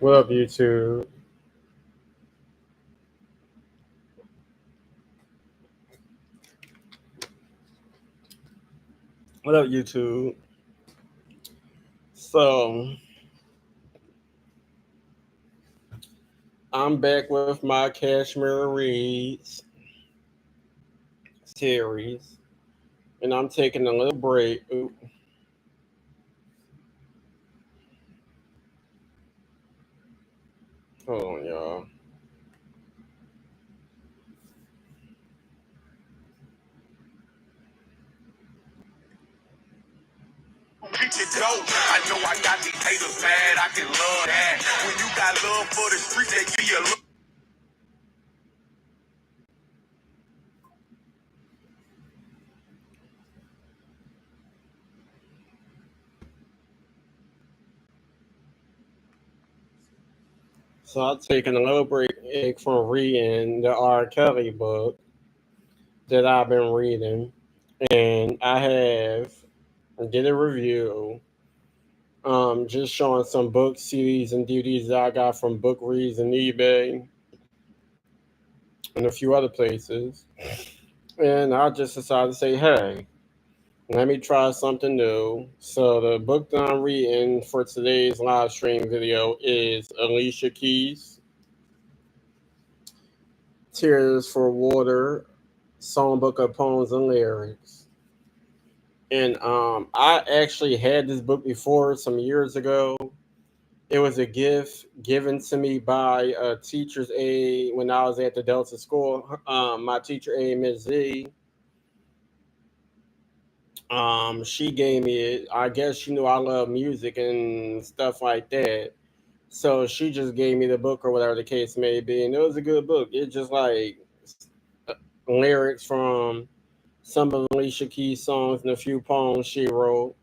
What up, YouTube? What up, YouTube? So, I'm back with my Kashmere Readz series, and I'm taking a little break. Ooh, hold on, y'all. It dope. I know I got these haters mad. I can love that. When you got love for the streets, they give you love. So, I'm taking a little break from reading the R. Kelly book that I've been reading, and I have did a review. Just showing some book CDs and DVDs that I got from Book Reads and eBay and a few other places. And I just decided to say, hey, let me try something new. So the book that I'm reading for today's live stream video is Alicia Keys, Tears for Water, Songbook of Poems and Lyrics. And I actually had this book before some years ago. It was a gift given to me by a teacher's aide when I was at the Delta School. My teacher aide, Miss Z, she gave me it. I guess she knew I love music and stuff like that. So she just gave me the book or whatever the case may be, and it was a good book. It just like lyrics from some of Alicia Keys' songs and a few poems she wrote.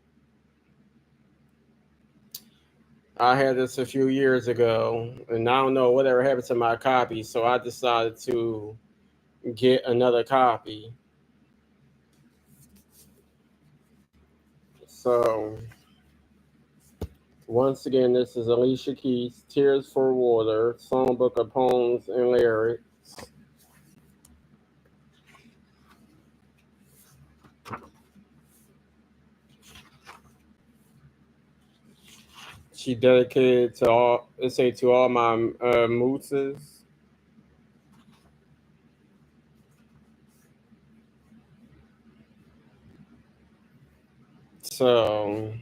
I had this a few years ago, and I don't know whatever happened to my copy, so I decided to get another copy. So once again, this is Alicia Keys, Tears for Water, Songbook of Poems and Lyrics. She dedicated to all, let's say, to all my mooses. So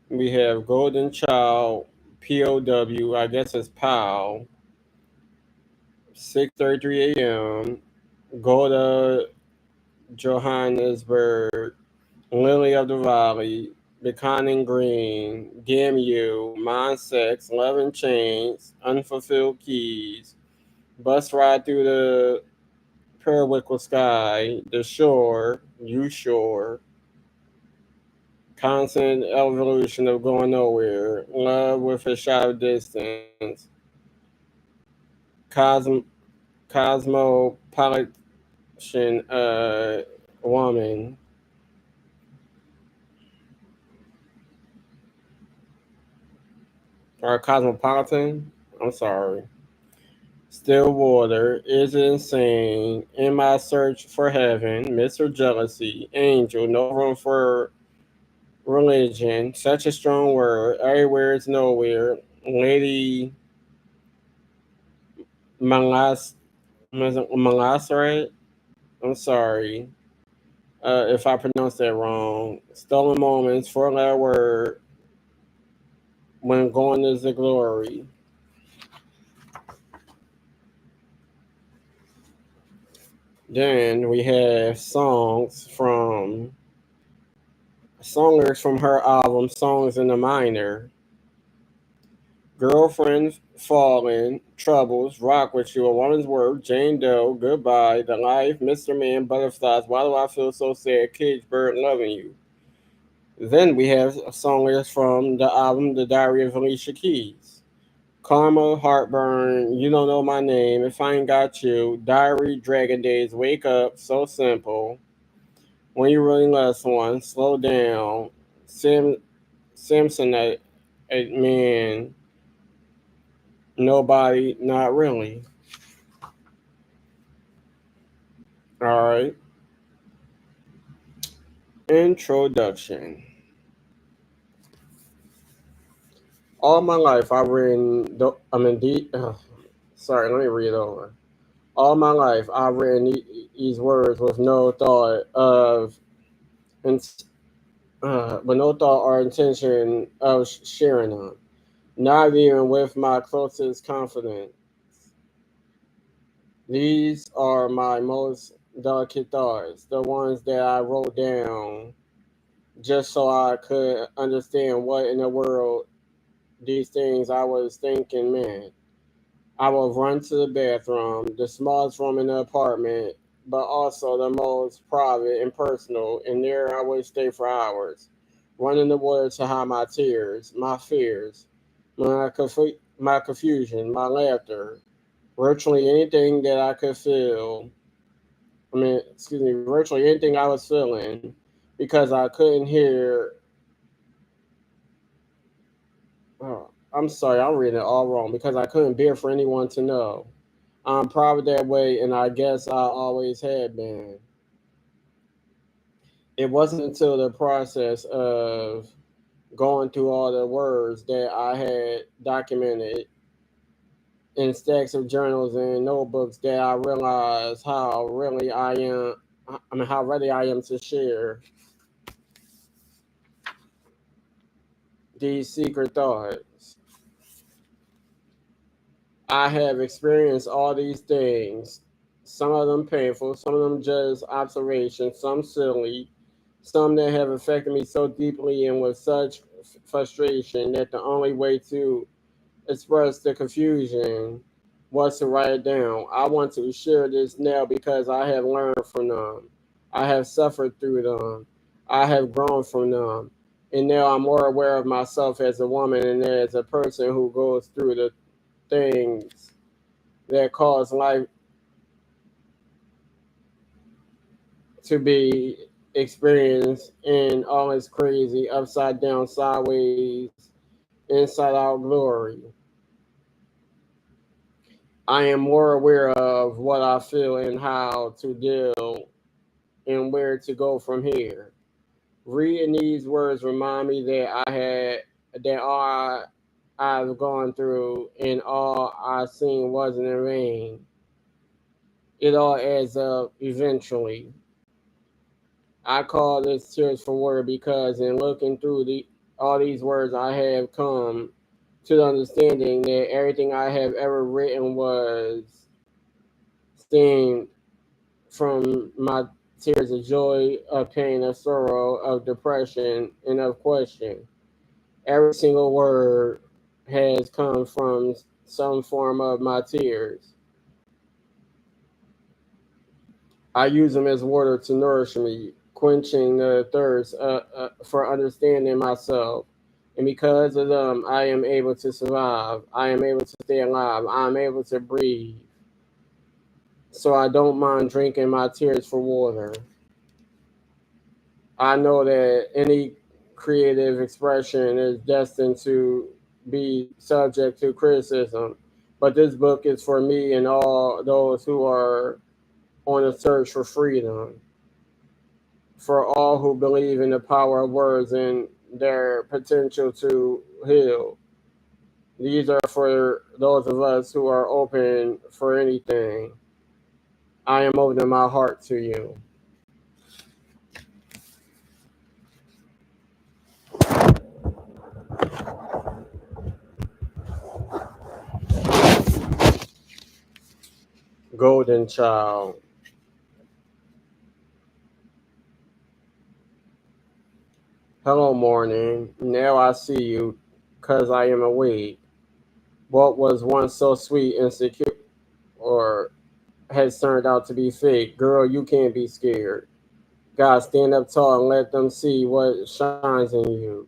we have Golden Child, POW, I guess it's POW, 6:33 a.m. Go to Johannesburg, Lily of the Valley, Beckoning Green, Damn You, Mind Sex, Love and Chains, Unfulfilled Keys, Bus Ride Through the Periwinkle Sky, The Shore, You Shore, Constant Evolution of Going Nowhere, Love with a Shot of Distance, Cosmo, Cosmopolitan Woman, or Cosmopolitan. I'm sorry. Still Water, Is It Insane, In My Search for Heaven, Mr. Jealousy, Angel, No Room for Religion, Such a Strong Word, Everywhere is Nowhere, Lady Malas, Malaseret. I'm sorry if I pronounced that wrong. Stolen Moments, Four Letter Word, When Gone is the Glory. Then we have songers from her album Songs in the Minor. Girlfriend, Fallen, Troubles, Rock With You, A Woman's Work, Jane Doe, Goodbye, The Life, Mr. Man, Butterflies, Why Do I Feel So Sad, Cage Bird, Loving You. Then we have songers from the album The Diary of Alicia Keys. Karma, Heartburn, You Don't Know My Name, If I Ain't Got You, Diary, Dragon Days, Wake Up, So Simple, When You Really Love Someone, Slow Down, Samsonite, Man, Nobody, not really. All right. Introduction. All my life, I've written. Sorry, let me read it over. All my life, I've written these words with no thought of, with no thought or intention of sharing them. Not even with my closest confidant. These are my most delicate thoughts, the ones that I wrote down just so I could understand what in the world these things I was thinking meant. I would run to the bathroom, the smallest room in the apartment, but also the most private and personal, and there I would stay for hours, running the water to hide my tears, my fears, my confusion, my laughter, virtually anything that I could feel. Virtually anything I was feeling, because I couldn't hear. I'm sorry, I'm reading it all wrong. Because I couldn't bear for anyone to know. I'm probably that way, and I guess I always had been. It wasn't until the process of going through all the words that I had documented in stacks of journals and notebooks that I realized how really I am. How ready I am to share these secret thoughts. I have experienced all these things, some of them painful, some of them just observations, some silly, some that have affected me so deeply and with such frustration that the only way to express the confusion was to write it down. I want to share this now because I have learned from them. I have suffered through them. I have grown from them. And now I'm more aware of myself as a woman and as a person who goes through the things that cause life to be experienced in all its crazy, upside down, sideways, inside out glory. I am more aware of what I feel and how to deal and where to go from here. Reading these words remind me that all I've gone through and all I've seen wasn't in vain. It all adds up eventually. I call this tears for word because in looking through all these words, I have come to the understanding that everything I have ever written was stemmed from my tears of joy, of pain, of sorrow, of depression, and of question. Every single word has come from some form of my tears. I use them as water to nourish me, quenching the thirst for understanding myself. And because of them, I am able to survive. I am able to stay alive. I am able to breathe. So I don't mind drinking my tears for water. I know that any creative expression is destined to be subject to criticism. But this book is for me and all those who are on a search for freedom, for all who believe in the power of words and their potential to heal. These are for those of us who are open for anything. I am opening my heart to you. Golden Child. Hello, morning. Now I see you, 'cause I am awake. What was once so sweet and secure or has turned out to be fake. Girl, you can't be scared. God, stand up tall and let them see what shines in you.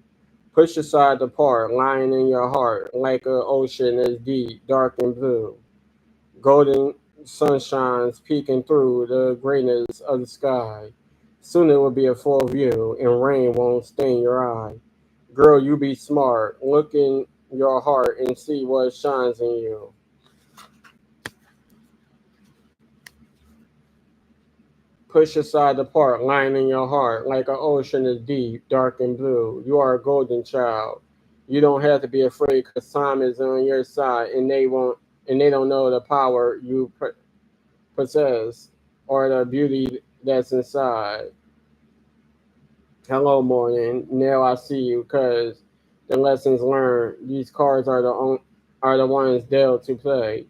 Push aside the part lying in your heart like an ocean is deep, dark, and blue. Golden sunshines peeking through the greyness of the sky. Soon it will be a full view, and rain won't stain your eye. Girl, you be smart. your heart and see what shines in you. Push aside the part lying in your heart, like an ocean is deep, dark and blue. You are a golden child. You don't have to be afraid because time is on your side, and they don't know the power you possess or the beauty that's inside. Hello, morning. Now I see you, cause the lessons learned. These cards are the ones dealt to play,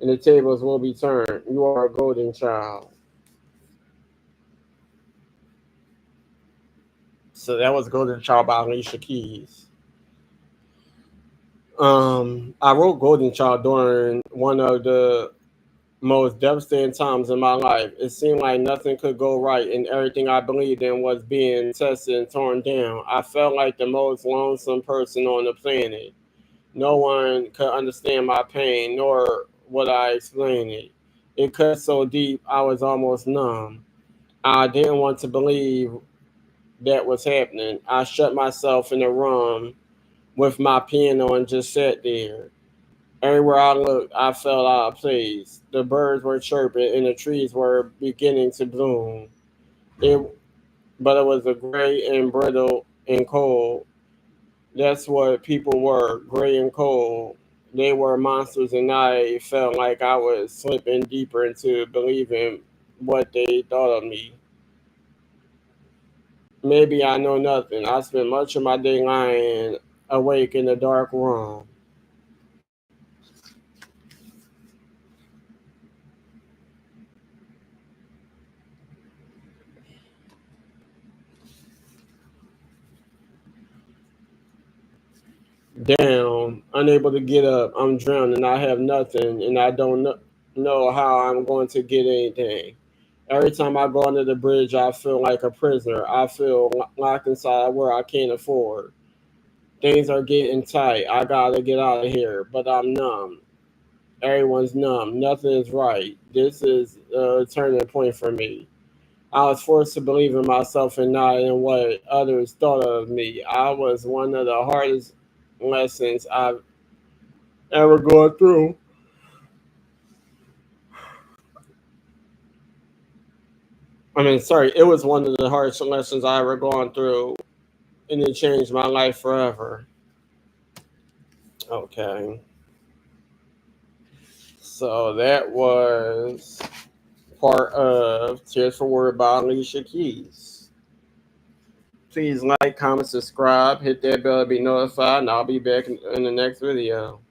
and the tables will be turned. You are a golden child. So that was Golden Child by Alicia Keys. I wrote Golden Child during one of the most devastating times in my life. It seemed like nothing could go right, and everything I believed in was being tested and torn down. I felt like the most lonesome person on the planet. No one could understand my pain, nor would I explain it. It cut so deep, I was almost numb. I didn't want to believe that was happening. I shut myself in a room with my piano and just sat there. Everywhere I looked, I felt out of place. The birds were chirping and the trees were beginning to bloom. It, but it was a gray and brittle and cold. That's what people were, gray and cold. They were monsters, and I felt like I was slipping deeper into believing what they thought of me. Maybe I know nothing. I spent much of my day lying awake in a dark room. Down, unable to get up. I'm drowning. I have nothing, and I don't know how I'm going to get anything. Every time I go under the bridge, I feel like a prisoner. I feel locked inside where I can't afford. Things are getting tight. I gotta get out of here, but I'm numb. Everyone's numb. Nothing is right. This is a turning point for me. I was forced to believe in myself and not in what others thought of me. I was one of the hardest lessons I've ever gone through. Sorry, it was one of the hardest lessons I ever gone through, and it changed my life forever. Okay, so that was part of Tears for Word by Alicia Keys. Please like, comment, subscribe, hit that bell to be notified, and I'll be back in the next video.